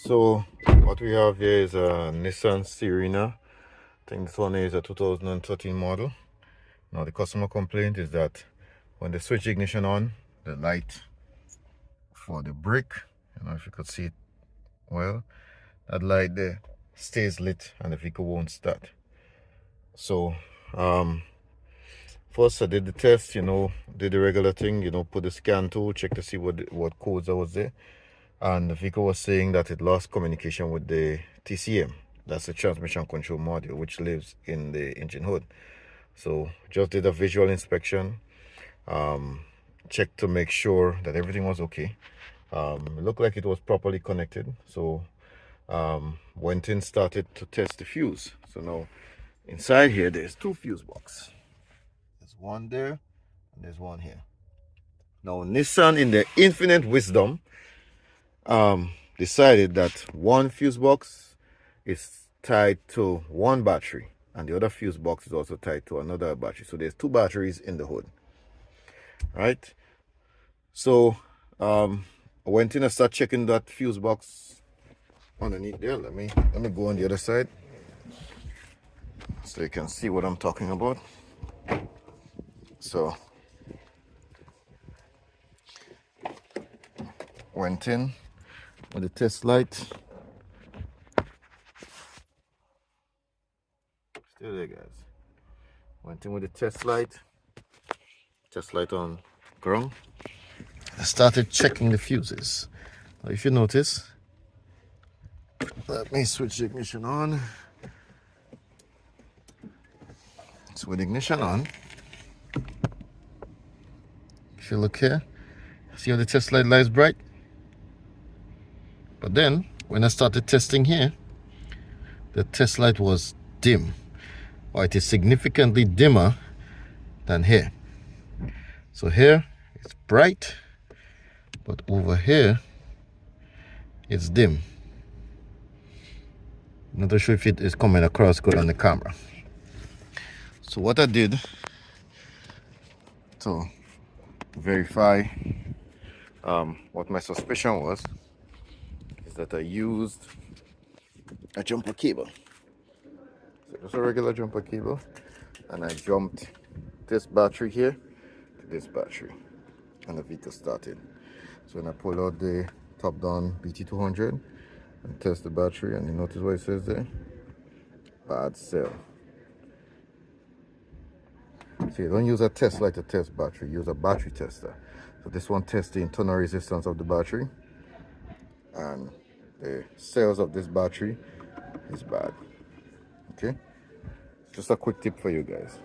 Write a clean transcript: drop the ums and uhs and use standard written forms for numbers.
So what we have here is a Nissan Serena. I think this one is a 2013 model. Now the customer complaint is that when they switch ignition on, the light for the brake, I don't know if you could see it well, that light there stays lit and the vehicle won't start. So first I did the test, did the regular thing, put the scan tool, check to see what codes that was there. And the vehicle was saying that it lost communication with the TCM. That's the transmission control module, which lives in the engine hood. So just did a visual inspection, checked to make sure that everything was okay. It looked like it was properly connected. So went in, started to test the fuse. So now inside here, there's two fuse boxes. There's one there and there's one here. Now Nissan, in their infinite wisdom, decided that one fuse box is tied to one battery and the other fuse box is also tied to another battery. So there's two batteries in the hood, right? So I went in and started checking that fuse box underneath there. Let me go on the other side so you can see what I'm talking about. So went in with the test light. Still there, guys. Went in with the test light on ground. I started checking the fuses. Now, if you notice, let me switch the ignition on. So with ignition on, if you look here, see how the test light lights bright? But then, when I started testing here, the test light was dim, or it is significantly dimmer than here. So here, it's bright, but over here, it's dim. I'm not sure if it is coming across good on the camera. So what I did to verify what my suspicion was, is that I used a jumper cable. So just a regular jumper cable, and I jumped this battery here to this battery, and the vehicle started. So when I pull out the top down BT200 and test the battery, and you notice what it says there? Bad cell. So you don't use a test light to test battery, use a battery tester. So this one tests the internal resistance of the battery, and the cells of this battery is bad. Okay, just a quick tip for you guys.